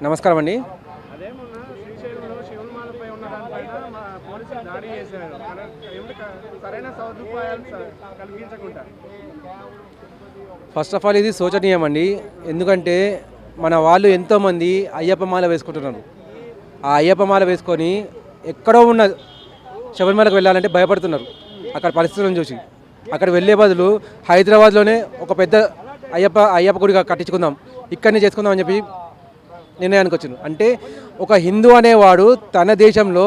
నమస్కారం అండి. అదే మొన్న శ్రీశైలంలో శివమాలపై ఉన్న దానిపైన మా పోలీసులు దాడి చేశారు. సరైన సదుపాయాలు కల్పించకుండా. ఫస్ట్ ఆఫ్ ఆల్ ఇది శోచనీయం అండి. ఎందుకంటే మన వాళ్ళు ఎంతోమంది అయ్యప్ప మాల వేసుకుంటున్నారు. ఆ అయ్యప్ప మాల వేసుకొని ఎక్కడో ఉన్న శబరిమలకు వెళ్ళాలంటే భయపడుతున్నారు. అక్కడ పరిస్థితులను చూసి అక్కడ వెళ్ళే బదులు హైదరాబాద్లోనే ఒక పెద్ద అయ్యప్ప గుడిగా కట్టించుకుందాం, ఇక్కడనే చేసుకుందాం అని చెప్పి నిర్ణయానికి వచ్చింది. అంటే ఒక హిందూ అనేవాడు తన దేశంలో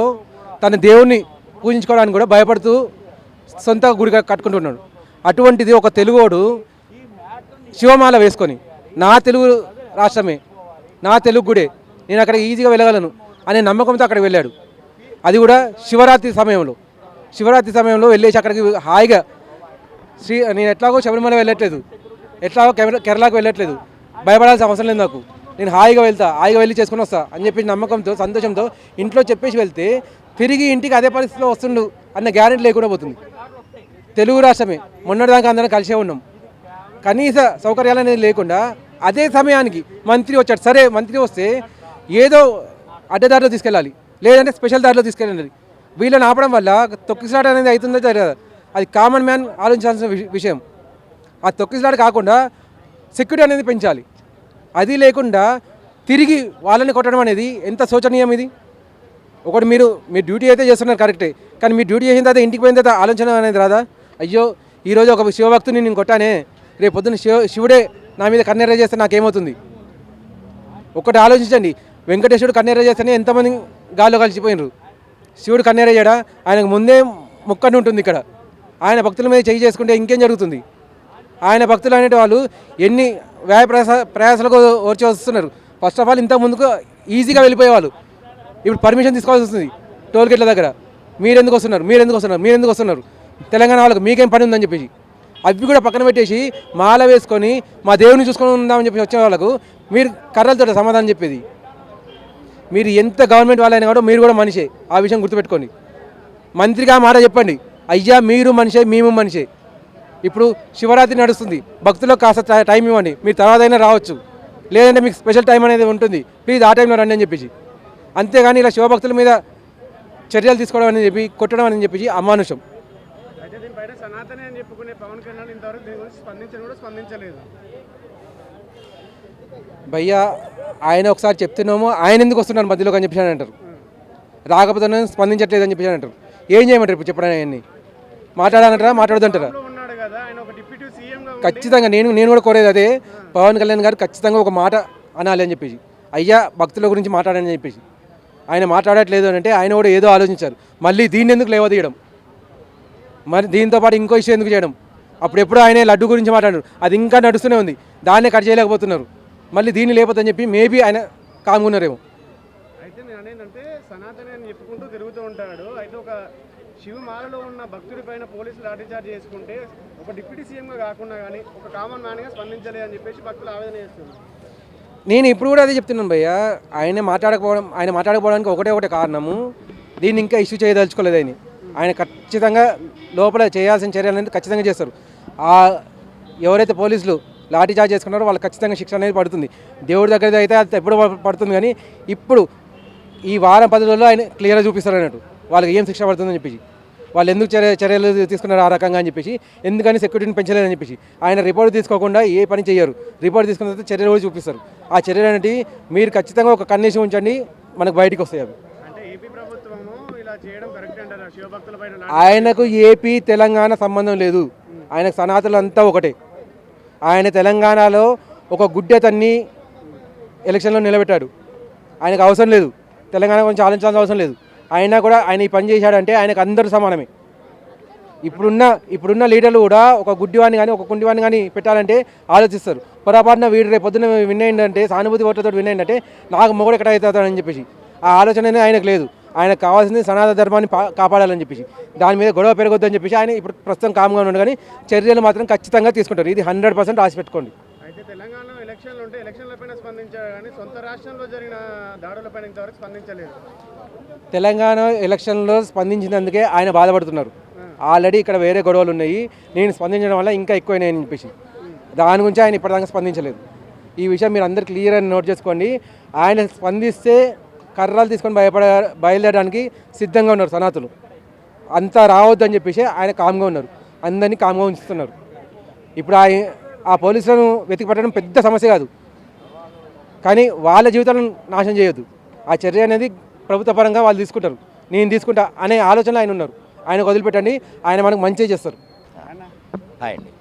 తన దేవుణ్ణి పూజించుకోవడానికి కూడా భయపడుతూ సొంత గుడిగా కట్టుకుంటున్నాడు. అటువంటిది ఒక తెలుగోడు శివమాల వేసుకొని నా తెలుగు రాష్ట్రమే, నా తెలుగు గుడే, నేను అక్కడ ఈజీగా వెళ్ళగలను అనే నమ్మకంతో అక్కడికి వెళ్ళాడు. అది కూడా శివరాత్రి సమయంలో వెళ్ళేసి అక్కడికి హాయిగా నేను ఎట్లాగో శబరిమల వెళ్ళట్లేదు, ఎట్లాగో కేరళకు వెళ్ళట్లేదు, భయపడాల్సిన అవసరం లేదు, నాకు నేను హాయిగా వెళ్ళి చేసుకుని వస్తా అని చెప్పి నమ్మకంతో సంతోషంతో ఇంట్లో చెప్పేసి వెళ్తే తిరిగి ఇంటికి అదే పరిస్థితిలో వస్తుండు అన్న గ్యారెంటీ లేకుండా పోతుంది. తెలుగు రాష్ట్రమే, మొన్నటిదాకా అందరం కలిసే ఉన్నాం. కనీస సౌకర్యాలు అనేది లేకుండా అదే సమయానికి మంత్రి వచ్చాడు. సరే, మంత్రి వస్తే ఏదో అడ్డదారిలో తీసుకెళ్ళాలి, లేదంటే స్పెషల్ దారిలో తీసుకెళ్ళాలి. వీళ్ళని ఆపడం వల్ల తొక్కిసలాట అనేది అవుతుందో జరగదు. అది కామన్ మ్యాన్ ఆలోచించాల్సిన విషయం. ఆ తొక్కిసలాట కాకుండా సెక్యూరిటీ అనేది పెంచాలి. అది లేకుండా తిరిగి వాళ్ళని కొట్టడం అనేది ఎంత శోచనీయం. ఇది ఒకటి మీ డ్యూటీ అయితే చేస్తున్నారు కరెక్టే, కానీ మీ డ్యూటీ చేసిన తర్వాత ఇంటికి పోయిన తర్వాత ఆలోచన అనేది రాదా? అయ్యో ఈరోజు ఒక శివభక్తుని నేను కొట్టానే, రేపు పొద్దున్న శివుడే నా మీద కన్నెర్ర చేస్తే నాకేమవుతుంది? ఒకటి ఆలోచించండి. వెంకటేశ్వరుడు కన్నెర్ర చేస్తేనే ఎంతమంది గాల్లో కలిసిపోయినారు. శివుడు కన్నెర్ర చేయడా? ఆయనకు ముందే ముక్కని ఉంటుంది. ఇక్కడ ఆయన భక్తుల మీద చేయి చేసుకుంటే ఇంకేం జరుగుతుంది? ఆయన భక్తులు అనేటి వాళ్ళు ఎన్ని ప్రయాసాలకు వచ్చి వస్తున్నారు. ఫస్ట్ ఆఫ్ ఆల్ ఇంత ముందుకు ఈజీగా వెళ్ళిపోయేవాళ్ళు, ఇప్పుడు పర్మిషన్ తీసుకోవాల్సి వస్తుంది టోల్ గేట్ల దగ్గర. మీరెందుకు వస్తున్నారు? తెలంగాణ వాళ్ళకు మీకేం పని ఉందని చెప్పేసి అవి కూడా పక్కన పెట్టేసి మాల వేసుకొని మా దేవుని చూసుకొని ఉందామని చెప్పి వచ్చే వాళ్ళకు మీరు కర్రలతో సమాధానం చెప్పేది. మీరు ఎంత గవర్నమెంట్ వాళ్ళైనా కూడా మీరు కూడా మనిషే, ఆ విషయం గుర్తుపెట్టుకోండి. మంత్రిగా మాట చెప్పండి, అయ్యా మీరు మనిషే, మేము మనిషే. ఇప్పుడు శివరాత్రి నడుస్తుంది, భక్తులకు కాస్త టైం ఇవ్వండి, మీరు తర్వాత అయినా రావచ్చు, లేదంటే మీకు స్పెషల్ టైం అనేది ఉంటుంది, ప్లీజ్ ఆ టైంలో రండి అని చెప్పేసి. అంతేగాని ఇలా శివభక్తుల మీద చర్యలు తీసుకోవడం అని చెప్పి కొట్టడం అని చెప్పేసి అమానుషం. అయితే దీనిపైన సనాతనే అని చెప్పుకునే పవన్ కళ్యాణ్ ఇంతవరకు దీని గురించి స్పందించలేదు. భయ్యా ఆయన ఒకసారి చెప్తున్నామో ఆయన ఎందుకు వస్తున్నారు మధ్యలోకి అని చెప్పేసి అంటారు, రాకపోతే స్పందించట్లేదు అని చెప్పేసి అంటారు. ఏం చేయమంటారు ఇప్పుడు చెప్పడానికి? ఆయన్ని మాట్లాడాలంటారా, మాట్లాడదంటారా? ఖచ్చితంగా నేను కూడా కోరేది అదే. పవన్ కళ్యాణ్ గారు ఖచ్చితంగా ఒక మాట అనాలి అని చెప్పేసి, అయ్యా భక్తుల గురించి మాట్లాడని చెప్పేసి. ఆయన మాట్లాడట్లేదు అని అంటే ఆయన కూడా ఏదో ఆలోచించారు. మళ్ళీ దీన్ని ఎందుకు లేవదీయడం, మరి దీంతో పాటు ఇంకో ఇష్యూ ఎందుకు చేయడం? అప్పుడెప్పుడు ఆయన లడ్డు గురించి మాట్లాడారు, అది ఇంకా నడుస్తూనే ఉంది, దాన్నే కట్ చేయలేకపోతున్నారు. మళ్ళీ దీన్ని లేకపోతే చెప్పి మేబీ ఆయన కామున్నారేమో. అయితే నేను అనేదంటే సనాతనే అని చెప్పుకుంటూ తిరుగుతూ ఉంటాడు. అయితే ఒక శివమాలలో ఉన్న భక్తుడి పైన పోలీసులు లాఠీచార్జ్ చేసుకుంటే ఒక డిప్యూటీ సీఎంగా కాకుండా కానీ ఒక కామన్ మ్యాన్గా స్పందించలేదు అని చెప్పేసి భక్తులు ఆవేదన చేస్తున్నారు. నేను ఇప్పుడు కూడా అదే చెప్తున్నాను భయ్య, ఆయన మాట్లాడకపోవడానికి ఒకటే కారణము, దీన్ని ఇంకా ఇష్యూ చేయదలుచుకోలేదు. ఆయన ఖచ్చితంగా లోపల చేయాల్సిన చర్యలు అనేది ఖచ్చితంగా చేస్తారు. ఎవరైతే పోలీసులు లాఠీ చార్జ్ చేసుకున్నారో వాళ్ళకి ఖచ్చితంగా శిక్ష అనేది పడుతుంది. దేవుడి దగ్గర అయితే అది ఎప్పుడు పడుతుంది, కానీ ఇప్పుడు ఈ వారం 10 రోజుల్లో ఆయన క్లియర్గా చూపిస్తారు అన్నట్టు వాళ్ళకి ఏం శిక్ష పడుతుందని చెప్పేసి, వాళ్ళు ఎందుకు చర్యలు తీసుకున్నారు ఆ రకంగా అని చెప్పేసి, ఎందుకని సెక్యూరిటీని పెంచలేదని చెప్పేసి. ఆయన రిపోర్ట్ తీసుకోకుండా ఏ పని చేయరు, రిపోర్ట్ తీసుకున్న తర్వాత చర్యలు కూడా చూపిస్తారు. ఆ చర్యలు అనేవి మీరు ఖచ్చితంగా ఒక కన్నేసి ఉంచండి, మనకు బయటికి వస్తాయి అవి. ఆయనకు ఏపీ తెలంగాణ సంబంధం లేదు, ఆయనకు సనాతనులు అంతా ఒకటే. ఆయన తెలంగాణలో ఒక గుడ్డెతన్ని ఎలక్షన్లో నిలబెట్టాడు, ఆయనకు అవసరం లేదు, తెలంగాణ గురించి ఆలోచించాల్సిన అవసరం లేదు. అయినా కూడా ఆయన ఈ పని చేశాడంటే ఆయనకు అందరూ సమానమే. ఇప్పుడున్న లీడర్లు కూడా ఒక గుడ్డివాడిని కానీ ఒక కుండివాడిని కానీ పెట్టాలంటే ఆలోచిస్తారు. పొరపాటున వీడు రేపు పొద్దున్న విన్ అయిందంటే, సానుభూతి ఓట్లతో విన్ అయిందంటే నాకు మొగుడు ఎక్కడ అవుతాడని చెప్పేసి ఆ ఆలోచన అనేది ఆయనకు లేదు. ఆయనకు కావాల్సింది సనాతన ధర్మాన్ని కాపాడాలని చెప్పేసి, దాని మీద గొడవ పెరగొద్దని చెప్పేసి ఆయన ఇప్పుడు ప్రస్తుతం కామ్గా ఉన్నాడు. కానీ చర్యలు మాత్రం ఖచ్చితంగా తీసుకుంటారు, ఇది 100% రాసి పెట్టుకోండి. అయితే తెలంగాణలో ఎలక్షన్లు ఉంటే ఎలక్షన్లపైన స్పందించారు, కానీ సొంత రాష్ట్రంలో జరిగిన దాడులపైన ఇంతవరకు స్పందించలేదు. తెలంగాణ ఎలక్షన్లో స్పందించినందుకే ఆయన బాధపడుతున్నారు. ఆల్రెడీ ఇక్కడ వేరే గొడవలు ఉన్నాయి, నేను స్పందించడం వల్ల ఇంకా ఎక్కువైనాయని చెప్పేసి దాని గురించి ఆయన ఇప్పటిదాకా స్పందించలేదు. ఈ విషయం మీరు అందరు క్లియర్ అని నోట్ చేసుకోండి. ఆయన స్పందిస్తే కర్రలు తీసుకొని బయలుదేరడానికి సిద్ధంగా ఉన్నారు సనాతులు. అంతా రావద్దని చెప్పేసి ఆయన కామ్గా ఉన్నారు, అందరినీ కామ్గా ఉంచుతున్నారు. ఇప్పుడు ఆ పోలీసులను వెతికి పట్టడం పెద్ద సమస్య కాదు, కానీ వాళ్ళ జీవితాలను నాశనం చేయొద్దు. ఆ చర్య అనేది ప్రభుత్వ పరంగా వాళ్ళు తీసుకుంటారు, నేను తీసుకుంటా అనే ఆలోచనలో ఆయన ఉన్నారు. ఆయన వదిలిపెట్టండి, ఆయన మనకు మంచి చేస్తారు. అన్న, హాయ్ అండి.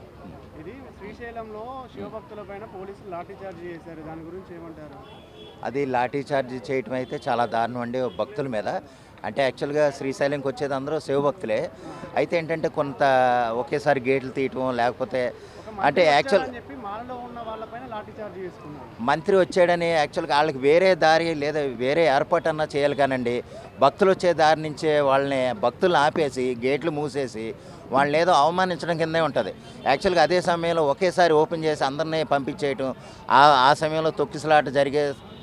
ఇది శ్రీశైలంలో శివభక్తుల పైన పోలీసులు లాఠీ చార్జ్ చేశారు, దాని గురించి ఏమంటారు? అది లాఠీ చార్జ్ చేయటం అయితే చాలా దారుణం అండి భక్తుల మీద. అంటే యాక్చువల్గా శ్రీశైలంకి వచ్చేది అందరూ శివభక్తులే. అయితే ఏంటంటే కొంత ఒకేసారి గేట్లు తీయటం, లేకపోతే అంటే యాక్చువల్ అని చెప్పి మాలలో ఉన్న వాళ్ళపైన లాఠీ చార్జ్ చేసుకున్నారు. మంత్రి వచ్చాడని యాక్చువల్గా వాళ్ళకి వేరే దారి లేదా వేరే ఏర్పాటు అన్నా చేయాలి కానండి. భక్తులు వచ్చే దారి నుంచే వాళ్ళని భక్తులను ఆపేసి గేట్లు మూసేసి వాళ్ళని ఏదో అవమానించడం కిందే ఉంటుంది. యాక్చువల్గా అదే సమయంలో ఒకేసారి ఓపెన్ చేసి అందరినీ పంపించేయటం, ఆ సమయంలో తొక్కిసలాట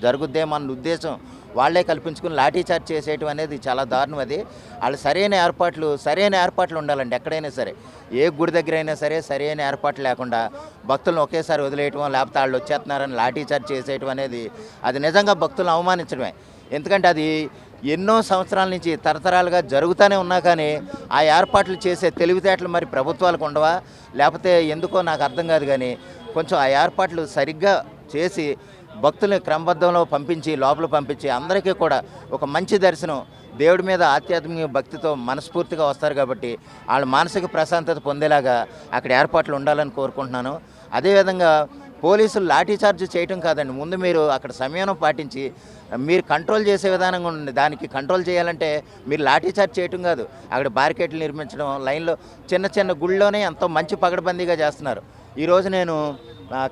జరుగుద్దేమో అన్న ఉద్దేశం వాళ్ళే కల్పించుకుని లాఠీ చార్జ్ చేసేయటం అనేది చాలా దారుణం. అది వాళ్ళు సరైన ఏర్పాట్లు ఉండాలండి. ఎక్కడైనా సరే, ఏ గుడి దగ్గర అయినా సరే సరైన ఏర్పాట్లు లేకుండా భక్తులను ఒకేసారి వదిలేయటం, లేకపోతే వాళ్ళు వచ్చేస్తున్నారని లాఠీ చార్జ్ చేసేయటం అనేది అది నిజంగా భక్తులను అవమానించడమే. ఎందుకంటే అది ఎన్నో సంవత్సరాల నుంచి తరతరాలుగా జరుగుతూనే ఉన్నా కానీ ఆ ఏర్పాట్లు చేసే తెలివితేటలు మరి ప్రభుత్వాలకు ఉండవా, లేకపోతే ఎందుకో నాకు అర్థం కాదు. కానీ కొంచెం ఆ ఏర్పాట్లు సరిగ్గా చేసి భక్తుల్ని క్రమబద్ధంలో పంపించి లోపల పంపించి అందరికీ కూడా ఒక మంచి దర్శనం, దేవుడి మీద ఆధ్యాత్మిక భక్తితో మనస్ఫూర్తిగా వస్తారు కాబట్టి వాళ్ళు మానసిక ప్రశాంతత పొందేలాగా అక్కడ ఏర్పాట్లు ఉండాలని కోరుకుంటున్నాను. అదేవిధంగా పోలీసులు లాఠీ చార్జ్ చేయటం కాదండి, ముందు మీరు అక్కడ సంయమనం పాటించి మీరు కంట్రోల్ చేసే విధానంగా ఉండండి. దానికి కంట్రోల్ చేయాలంటే మీరు లాఠీ చార్జ్ చేయటం కాదు, అక్కడ బారికేట్లు నిర్మించడం, లైన్లో చిన్న గుళ్ళోనే ఎంతో మంచి పగడబందీగా చేస్తున్నారు. ఈరోజు నేను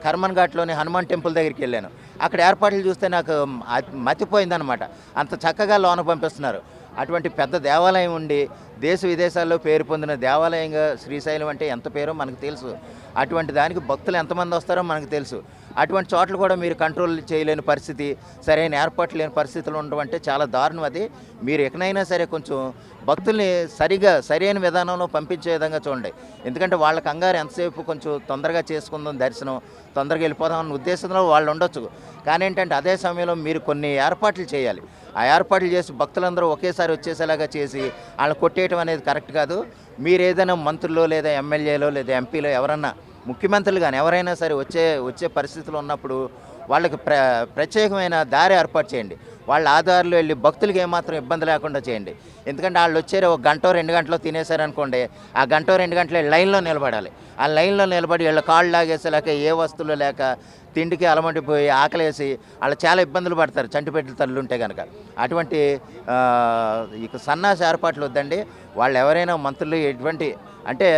కర్మన్ ఘాట్లోని హనుమాన్ టెంపుల్ దగ్గరికి వెళ్ళాను. అక్కడ ఏర్పాట్లు చూస్తే నాకు మతిపోయిందనమాట. అంత చక్కగా లోన పంపిస్తున్నారు. అటువంటి పెద్ద దేవాలయం ఉండి దేశ విదేశాల్లో పేరు పొందిన దేవాలయంగా శ్రీశైలం అంటే ఎంత పేరో మనకు తెలుసు. అటువంటి దానికి భక్తులు ఎంతమంది వస్తారో మనకు తెలుసు. అటువంటి చోట్ల కూడా మీరు కంట్రోల్ చేయలేని పరిస్థితి, సరైన ఏర్పాట్లు లేని పరిస్థితులు ఉండడం అంటే చాలా దారుణం. అది మీరు ఎక్కడైనా సరే కొంచెం భక్తుల్ని సరైన విధానంలో పంపించే విధంగా చూడండి. ఎందుకంటే వాళ్ళ కంగారు ఎంతసేపు కొంచెం తొందరగా చేసుకుందాం దర్శనం, తొందరగా వెళ్ళిపోదాం అన్న ఉద్దేశంలో వాళ్ళు ఉండొచ్చు. కానీ ఏంటంటే అదే సమయంలో మీరు కొన్ని ఏర్పాట్లు చేయాలి. ఆ ఏర్పాట్లు చేసి భక్తులందరూ ఒకేసారి వచ్చేసేలాగా చేసి వాళ్ళని కొట్టేయటం అనేది కరెక్ట్ కాదు. మీరు ఏదైనా మంత్రులు లేదా ఎమ్మెల్యేలో లేదా ఎంపీలో ఎవరన్నా, ముఖ్యమంత్రులు కానీ ఎవరైనా సరే వచ్చే పరిస్థితులు ఉన్నప్పుడు వాళ్ళకి ప్రత్యేకమైన దారి ఏర్పాటు చేయండి. వాళ్ళ ఆధారాలు వెళ్ళి భక్తులకి ఏమాత్రం ఇబ్బంది లేకుండా చేయండి. ఎందుకంటే వాళ్ళు వచ్చారు 1 గంట 2 గంటలో తినేశారనుకోండి, ఆ 1 గంట 2 గంటలే లైన్లో నిలబడాలి. ఆ లైన్లో నిలబడి వీళ్ళ కాళ్ళు లాగేసేలాక ఏ వస్తువులు లేక తిండికి అలమటిపోయి ఆకలేసి వాళ్ళు చాలా ఇబ్బందులు పడతారు, చంటిపెట్టిన తల్లు ఉంటే కనుక. అటువంటి ఇక సన్నాస ఏర్పాట్లు వద్దండి. వాళ్ళు ఎవరైనా మంత్రులు ఎటువంటి అంటే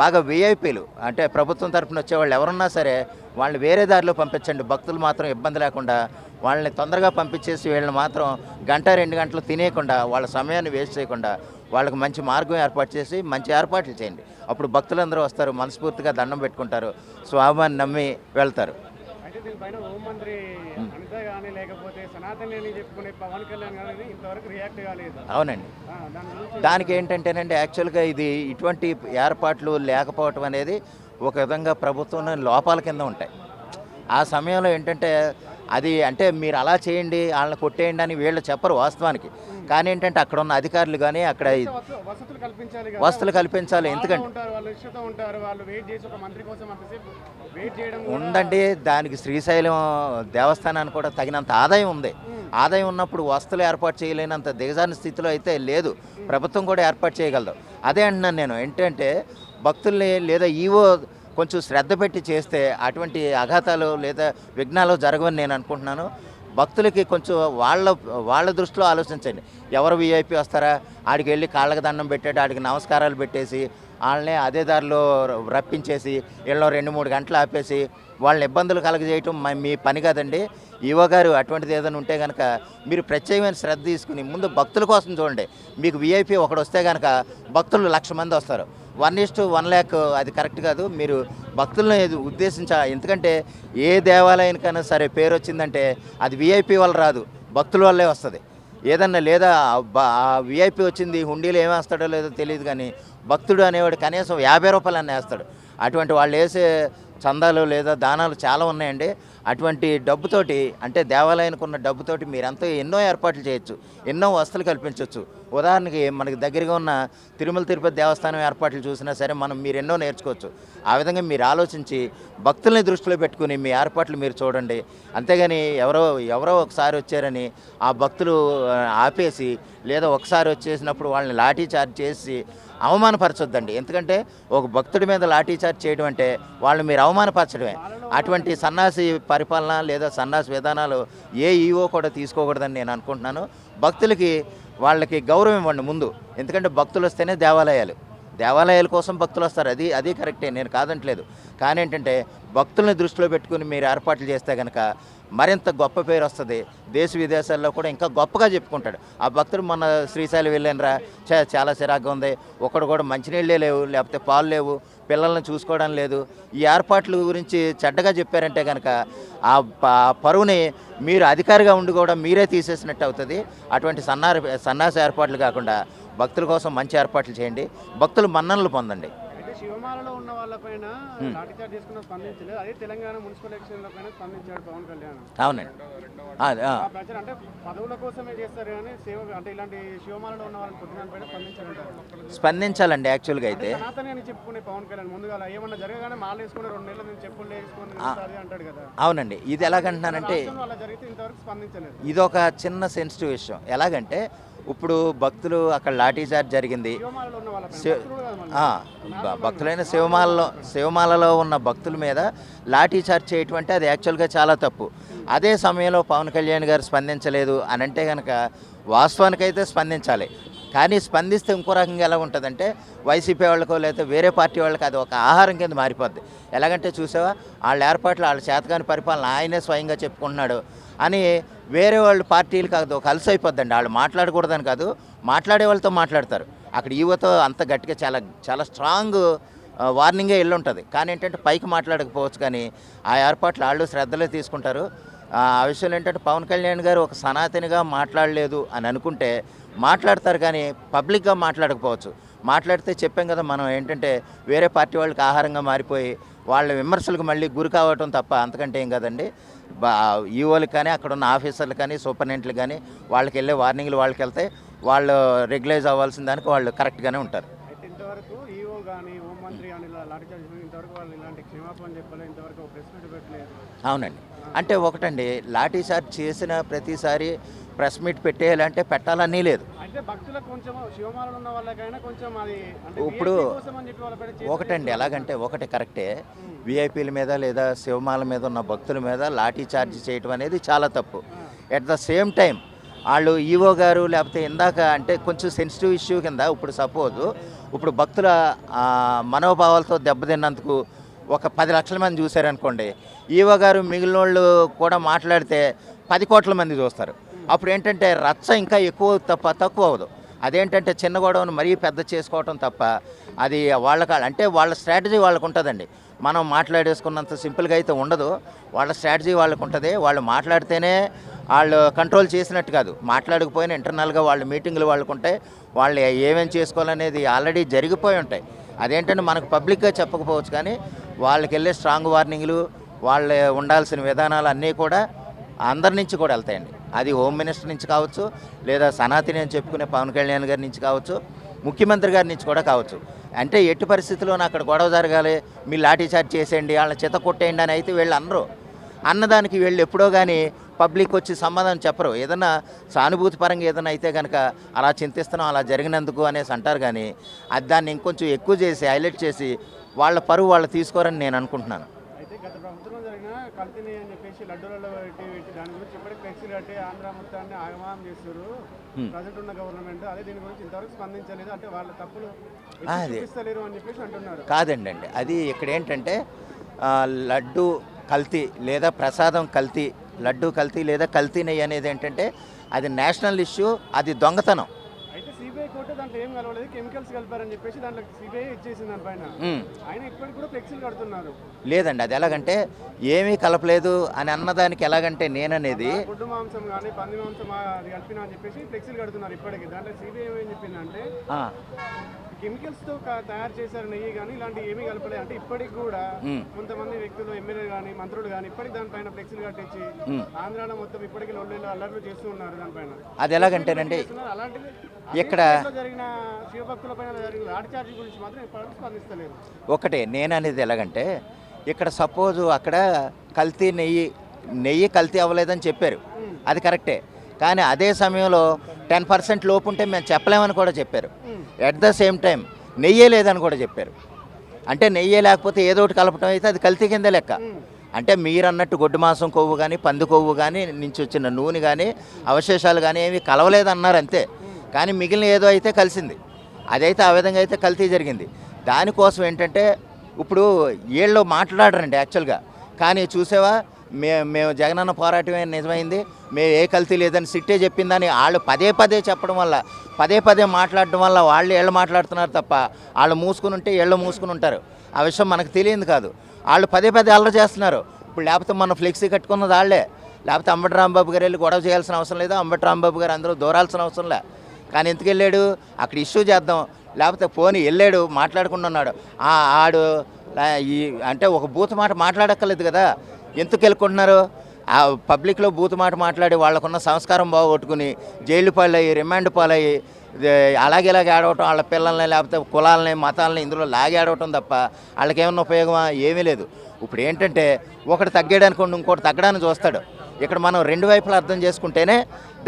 బాగా విఐపీలు అంటే ప్రభుత్వం తరఫున వచ్చేవాళ్ళు ఎవరున్నా సరే వాళ్ళని వేరే దారిలో పంపించండి. భక్తులు మాత్రం ఇబ్బంది లేకుండా వాళ్ళని తొందరగా పంపించేసి వీళ్ళని మాత్రం 1 గంట 2 గంటలు తినేయకుండా వాళ్ళ సమయాన్ని వేస్ట్ చేయకుండా వాళ్ళకి మంచి మార్గం ఏర్పాటు చేసి మంచి ఏర్పాట్లు చేయండి. అప్పుడు భక్తులందరూ వస్తారు, మనస్ఫూర్తిగా దండం పెట్టుకుంటారు, స్వామిని నమ్మి వెళ్తారు. అయితే దీనిపైన హోంమంత్రి అనిత కానీ లేకపోతే సనాతని అని చెప్పుకునే పవన్ కళ్యాణ్ కానీ ఇంతవరకు రియాక్ట్ కాలేదు. అవునండి. దాని గురించి దానికి ఏంటంటేనండి యాక్చువల్గా ఇది ఇటువంటి ఏర్పాట్లు లేకపోవటం అనేది ఒక విధంగా ప్రభుత్వంలో లోపాల కింద ఉంటాయి. ఆ సమయంలో ఏంటంటే అది అంటే మీరు అలా చేయండి వాళ్ళని కొట్టేయండి అని వీళ్ళు చెప్పరు వాస్తవానికి. కానీ ఏంటంటే అక్కడ ఉన్న అధికారులు కానీ అక్కడ వసతులు కల్పించాలి, వసతులు కల్పించాలి. ఎందుకంటే వాళ్ళు ఇష్టంతో ఉంటారు, వాళ్ళు వెయిట్ చేసి ఒక మంత్రి కోసం అంతసేపు వెయిట్ చేయడం ఉందండి. దానికి శ్రీశైలం దేవస్థానానికి కూడా తగినంత ఆదాయం ఉంది. ఆదాయం ఉన్నప్పుడు వసతులు ఏర్పాటు చేయలేనంత దిగజారిన స్థితిలో అయితే లేదు. ప్రభుత్వం కూడా ఏర్పాటు చేయగలదు. అదే అంటున్నాను నేను. ఏంటంటే భక్తుల్ని లేదా ఈవో కొంచెం శ్రద్ధ పెట్టి చేస్తే అటువంటి అఘాతాలు లేదా విఘ్నాలు జరగవని నేను అనుకుంటున్నాను. భక్తులకి కొంచెం వాళ్ళ దృష్టిలో ఆలోచించండి. ఎవరు వీఐపీ వస్తారా, ఆడికి వెళ్ళి కాళ్ళకి దండం పెట్టాడు, ఆడికి నమస్కారాలు పెట్టేసి వాళ్ళని అదే దారిలో రప్పించేసి వీళ్ళలో 2-3 గంటలు ఆపేసి వాళ్ళని ఇబ్బందులు కలగజేయటం మీ పని కాదండి. ఈవో గారు అటువంటిది ఏదైనా ఉంటే కనుక మీరు ప్రత్యేకమైన శ్రద్ధ తీసుకుని ముందు భక్తుల కోసం చూడండి. మీకు వీఐపీ ఒకడు వస్తే కనుక భక్తులు 1,00,000 మంది వస్తారు. 1:1 lakh అది కరెక్ట్ కాదు. మీరు భక్తులను ఉద్దేశించాలి. ఎందుకంటే ఏ దేవాలయానికైనా సరే పేరు వచ్చిందంటే అది వీఐపీ వల్ల రాదు, భక్తుల వల్లే వస్తుంది. ఏదన్నా లేదా ఆ వీఐపీ వచ్చింది హుండీలో ఏమేస్తాడో లేదో తెలియదు, కానీ భక్తుడు అనేవాడు కనీసం 50 రూపాయలన్నా వేస్తాడు. అటువంటి వాళ్ళు వేసే చందాలు లేదా దానాలు చాలా ఉన్నాయండి. అటువంటి డబ్బుతోటి అంటే దేవాలయానికి ఉన్న డబ్బుతోటి మీరంతా ఎన్నో ఏర్పాట్లు చేయొచ్చు, ఎన్నో వసతులు కల్పించవచ్చు. ఉదాహరణకి మనకి దగ్గరగా ఉన్న తిరుమల తిరుపతి దేవస్థానం ఏర్పాట్లు చూసినా సరే మీరు ఎన్నో నేర్చుకోవచ్చు. ఆ విధంగా మీరు ఆలోచించి భక్తుల్ని దృష్టిలో పెట్టుకుని మీ ఏర్పాట్లు మీరు చూడండి. అంతేగాని ఎవరో ఒకసారి వచ్చారని ఆ భక్తులు ఆపేసి లేదా ఒకసారి వచ్చేసినప్పుడు వాళ్ళని లాఠీ చార్జ్ చేసి అవమానపరచొద్దండి. ఎందుకంటే ఒక భక్తుడి మీద లాఠీ చార్జ్ చేయడం అంటే వాళ్ళు మీరు అవమానపరచడమే. అటువంటి సన్నాసి పరిపాలన లేదా సన్నాసి విధానాలు ఏ ఈవో కూడా తీసుకోకూడదని నేను అనుకుంటున్నాను. భక్తులకి వాళ్ళకి గౌరవం ఇవ్వండి ముందు. ఎందుకంటే భక్తులు వస్తేనే దేవాలయాల కోసం భక్తులు వస్తారు. అది కరెక్టే, నేను కాదంటలేదు. కానీ ఏంటంటే భక్తుల్ని దృష్టిలో పెట్టుకుని మీరు ఏర్పాట్లు చేస్తే కనుక మరింత గొప్ప పేరు వస్తుంది. దేశ విదేశాల్లో కూడా ఇంకా గొప్పగా చెప్పుకుంటాడు. ఆ భక్తుడు మొన్న శ్రీశైలం వెళ్ళానరా, చాలా చిరాగ్గా ఉంది, ఒకడు కూడా మంచినీళ్ళే లేవు, లేకపోతే పాలు లేవు, పిల్లల్ని చూసుకోవడం లేదు, ఈ ఏర్పాట్ల గురించి చెడ్డగా చెప్పారంటే కనుక ఆ పరువుని మీరు అధికారిగా ఉండి కూడా మీరే తీసేసినట్టు అవుతుంది. అటువంటి సన్నాస ఏర్పాట్లు కాకుండా భక్తుల కోసం మంచి ఏర్పాట్లు చేయండి, భక్తులు మన్ననలు పొందండి. అయితే శివమాలలో ఉన్న వాళ్ళపైన లాఠీచార్జ్ చేసుకున్న స్పందించలేదు. అదే తెలంగాణ మున్సిపల్ ఎలక్షన్ల పైన స్పందించాడు పవన్ కళ్యాణ్. అవునండి. ప్రజలు అంటే పదవుల కోసమే చేస్తారు కానీ సేవ అంటే ఇలాంటి శివమాలలో ఉన్న వాళ్ళని పొద్దున స్పందించాలంటారు. స్పందించాలండి. యాక్చువల్గా అయితే సనాతని అని చెప్పుకునే పవన్ కళ్యాణ్ ముందుగా ఏమన్నా జరగగానే మాల వేసుకుని 2 నెలలు నేను చెప్పులు వేసుకొని అంటాడు కదా. అవునండి. ఇది ఎలాగంటున్నానంటే అలా జరిగితే ఇంతవరకు స్పందించలేదు. ఇది ఒక చిన్న సెన్సిటివ్ విషయం. ఎలాగంటే ఇప్పుడు భక్తులు అక్కడ లాఠీ చార్జ్ జరిగింది. భక్తులైన శివమాలలో ఉన్న భక్తుల మీద లాఠీ చార్జ్ చేయటం అంటే అది యాక్చువల్గా చాలా తప్పు. అదే సమయంలో పవన్ కళ్యాణ్ గారు స్పందించలేదు అని అంటే కనుక వాస్తవానికైతే స్పందించాలి. కానీ స్పందిస్తే ఇంకో రకంగా ఎలా ఉంటుందంటే వైసీపీ వాళ్ళకో లేదా వేరే పార్టీ వాళ్ళకి అది ఒక ఆహారం కింద మారిపోద్ది. ఎలాగంటే చూసావా, వాళ్ళ ఏర్పాట్లు వాళ్ళ చేతకాని పరిపాలన ఆయనే స్వయంగా చెప్పుకుంటున్నాడు అని వేరే వాళ్ళు పార్టీలు కాదు ఒక అలసి అయిపోద్దండి. వాళ్ళు మాట్లాడకూడదని కాదు, మాట్లాడే వాళ్ళతో మాట్లాడతారు. అక్కడ ఈవోతో అంత గట్టిగా చాలా స్ట్రాంగ్ వార్నింగే వెళ్ళి ఉంటుంది. కానీ ఏంటంటే పైకి మాట్లాడకపోవచ్చు, కానీ ఆ ఏర్పాట్లు వాళ్ళు శ్రద్ధలో తీసుకుంటారు. ఆ విషయంలో ఏంటంటే పవన్ కళ్యాణ్ గారు ఒక సనాతనిగా మాట్లాడలేదు అని అనుకుంటే మాట్లాడతారు, కానీ పబ్లిక్గా మాట్లాడకపోవచ్చు. మాట్లాడితే చెప్పాం కదా మనం ఏంటంటే వేరే పార్టీ వాళ్ళకి ఆహారంగా మారిపోయి వాళ్ళ విమర్శలకు మళ్ళీ గురి కావటం తప్ప అంతకంటే ఏం కదండి. ఈఓలకు కానీ అక్కడ ఉన్న ఆఫీసర్లు కానీ సూపరింటెండెంట్లు కానీ వాళ్ళకి వెళ్ళే వార్నింగ్లు వాళ్ళకి వెళ్తే వాళ్ళు రెగ్యులైజ్ అవ్వాల్సిన దానికి వాళ్ళు కరెక్ట్గానే ఉంటారు. అయితే ఇంతవరకు ఈఓ కానీ హోంమంత్రి కానీ ఇలా లాఠీచార్జ్ ఇంతవరకు వాళ్ళు ఇలాంటి క్షమాపణ చెప్పలేదు, ఇంతవరకు ప్రెస్ మీట్ పెట్టలేదు. అవునండి. అంటే ఒకటండి, లాఠీ చార్జ్ చేసిన ప్రతిసారి ప్రెస్ మీట్ పెట్టేయాలంటే పెట్టాలన్నీ లేదు. అయితే భక్తులకు కొంచెం శివమాలలో ఉన్న వాళ్ళకైనా కొంచెం అది ఇప్పుడు ఒకటండి, ఎలాగంటే ఒకటి కరెక్టే, విఐపీల మీద లేదా శివమాల మీద ఉన్న భక్తుల మీద లాఠీ చార్జ్ చేయటం అనేది చాలా తప్పు. ఎట్ ద సేమ్ టైం వాళ్ళు ఈవో గారు లేకపోతే ఇందాక అంటే కొంచెం సెన్సిటివ్ ఇష్యూ కింద ఇప్పుడు సపోజు ఇప్పుడు భక్తుల మనోభావాలతో దెబ్బతిన్నందుకు ఒక 10 లక్షల మంది చూశారనుకోండి, ఈవో గారు మిగిలిన వాళ్ళు కూడా మాట్లాడితే 10 కోట్ల మంది చూస్తారు. అప్పుడు ఏంటంటే రచ్చ ఇంకా ఎక్కువ తక్కువ అవ్వదు. అదేంటంటే చిన్న గొడవను మరీ పెద్ద చేసుకోవటం తప్ప అది అంటే వాళ్ళ స్ట్రాటజీ వాళ్ళకు ఉంటుందండి. మనం మాట్లాడేసుకున్నంత సింపుల్గా అయితే ఉండదు. వాళ్ళ స్ట్రాటజీ వాళ్ళకు ఉంటుంది. వాళ్ళు మాట్లాడితేనే వాళ్ళు కంట్రోల్ చేసినట్టు కాదు, మాట్లాడకపోయినా ఇంటర్నల్గా వాళ్ళ మీటింగ్లు వాళ్ళకు ఉంటాయి. వాళ్ళు ఏమేం చేసుకోవాలనేది ఆల్రెడీ జరిగిపోయి ఉంటాయి. అదేంటంటే మనకు పబ్లిక్గా చెప్పకపోవచ్చు, కానీ వాళ్ళకి వెళ్ళే స్ట్రాంగ్ వార్నింగ్లు వాళ్ళు ఉండాల్సిన విధానాలు అన్నీ కూడా అందరి నుంచి కూడా వెళ్తాయండి. అది హోమ్ మినిస్టర్ నుంచి కావచ్చు, లేదా సనాతని అని చెప్పుకునే పవన్ కళ్యాణ్ గారి నుంచి కావచ్చు, ముఖ్యమంత్రి గారి నుంచి కూడా కావచ్చు. అంటే ఎట్టి పరిస్థితుల్లోనూ అక్కడ గొడవ జరగాలి, మీరు లాఠీ చార్జ్ చేసేయండి, వాళ్ళని చిత కొట్టేయండి అని అయితే వీళ్ళు అనరు. అన్నదానికి వీళ్ళు ఎప్పుడో కానీ పబ్లిక్ వచ్చి సమాధానం చెప్పరు. ఏదన్నా సానుభూతి పరంగా ఏదైనా అయితే కనుక అలా చింతిస్తున్నాం, అలా జరిగినందుకు అనేసి అంటారు. కానీ అది దాన్ని ఇంకొంచెం ఎక్కువ చేసి హైలైట్ చేసి వాళ్ళ పరువు వాళ్ళు తీసుకోరని నేను అనుకుంటున్నాను. అయితే గత ప్రభుత్వంలో జరిగిన కల్తీని అని చెప్పేసి లడ్డూలలో పెట్టి దాని గురించి ఇప్పటికి ఫ్లెక్సీలు కట్టి ఆంధ్ర మొత్తాన్ని ఆగమనం చేస్తారు ప్రజెంట్ ఉన్న గవర్నమెంట్. అదే దీని గురించి ఇంతవరకు స్పందించలేదు, అంటే వాళ్ళ తప్పులు చూపిస్తలేరు అని చెప్పేసి అంటున్నారు. కాదండి, అది ఇక్కడ ఏంటంటే లడ్డు కల్తీ లేదా ప్రసాదం కల్తీ, లడ్డు కల్తీ లేదా కల్తీ నెయ్యి అనేది ఏంటంటే అది నేషనల్ ఇష్యూ, అది దొంగతనం. అయితే సిబిఐ కోర్టు దాంట్లో ఏం కలవలేదు, కెమికల్స్ కలిపారని చెప్పేసి దాంట్లో సిబిఐ ఇచ్చేసింది దానిపైన. ఆయన ఇప్పటికి కూడా ఫ్లెక్సీలు కడుతున్నారు. లేదండి, అది ఎలాగంటే ఏమీ కలపలేదు అని అన్నదానికి ఎలాగంటే నేననేది గుడ్డు మాంసం కానీ పంది మాంసం అది కలిపినా అని చెప్పేసి ఫ్లెక్సీలు కడుతున్నారు ఇప్పటికి. దాంట్లో సిబిఐ ఏం చెప్పిందంటే కెమికల్స్ తో తయారు చేశారు నెయ్యి కానీ ఇలాంటి ఏమీ కలపలేదు అంటే. ఇప్పటికి కూడా కొంతమంది వ్యక్తులు ఎమ్మెల్యే కానీ మంత్రులు కానీ ఇప్పటికి దానిపైన ఫ్లెక్సీలు కట్టించి ఆంధ్రాలో మొత్తం ఇప్పటికి లొల్లిలో అల్లర్లు చేస్తూ ఉన్నారు దానిపైన. అది ఎలాగంటేనండి అలాంటిది ఇక్కడ జరిగిన శివభక్తుల పైన జరిగిన లాఠీ చార్జీ గురించి మాత్రం ఎప్పటికీ స్పందిస్తలేదు. ఒకటే నేననేది ఎలాగంటే ఇక్కడ సపోజు అక్కడ కల్తీ నెయ్యి కల్తీ అవ్వలేదని చెప్పారు, అది కరెక్టే. కానీ అదే సమయంలో 10% లోపు ఉంటే మేము చెప్పలేమని కూడా చెప్పారు. ఎట్ ద సేమ్ టైం నెయ్యే లేదని కూడా చెప్పారు. అంటే నెయ్యే లేకపోతే ఏదో ఒకటి కలపటం అయితే అది కల్తీ కింద లెక్క. అంటే మీరు అన్నట్టు గొడ్డు మాంసం కొవ్వు కానీ పంది కొవ్వు కానీ నుంచి వచ్చిన నూనె కానీ అవశేషాలు కానీ ఏమి కలవలేదన్నారు అంతే. కానీ మిగిలిన ఏదో అయితే కలిసింది, అదైతే ఆ విధంగా అయితే కల్తీ జరిగింది. దానికోసం ఏంటంటే ఇప్పుడు వీళ్ళు మాట్లాడరండి యాక్చువల్గా. కానీ చూసావా, మేము జగనన్న పోరాటమే నిజమైంది, మేము ఏ కల్తీ లేదని సిట్టే చెప్పిందని వాళ్ళు పదే చెప్పడం వల్ల, పదే మాట్లాడడం వల్ల వీళ్ళు మాట్లాడుతున్నారు తప్ప వాళ్ళు మూసుకుని ఉంటే వీళ్ళు మూసుకుని ఉంటారు. ఆ విషయం మనకు తెలియదు కాదు. వాళ్ళు పదే అల్లరి చేస్తున్నారు. ఇప్పుడు లేకపోతే మన ఫ్లెక్సీ కట్టుకున్నది వాళ్ళే. లేకపోతే అంబటి రాంబాబు గారు వెళ్ళి గొడవ చేయాల్సిన అవసరం లేదు, అంబటి రాంబాబు గారు అందరూ దూరాల్సిన అవసరం లే. కానీ ఎందుకు వెళ్ళాడు, అక్కడ ఇష్యూ చేద్దాం, లేకపోతే పోనీ వెళ్ళాడు మాట్లాడుకుంటున్నాడు. ఆడు ఈ అంటే ఒక బూత్ మాట మాట్లాడక్కర్లేదు కదా, ఎందుకు వెళ్ళుకుంటున్నారు? ఆ పబ్లిక్లో బూత్ మాట మాట్లాడి వాళ్ళకున్న సంస్కారం బాగొట్టుకుని జైలు పాలయ్యి రిమాండ్ పాలయ్యి ఇలాగే ఆడవటం, వాళ్ళ పిల్లల్ని లేకపోతే కులాలని మతాలని ఇందులో లాగి ఆడవటం తప్ప వాళ్ళకి ఏమన్నా ఉపయోగమా? ఏమీ లేదు. ఇప్పుడు ఏంటంటే ఒకటి తగ్గడానికి ఇంకోటి తగ్గడానికి చూస్తాడు. ఇక్కడ మనం రెండు వైపులా అర్థం చేసుకుంటేనే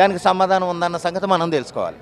దానికి సమాధానం ఉందన్న సంగతి మనం తెలుసుకోవాలి.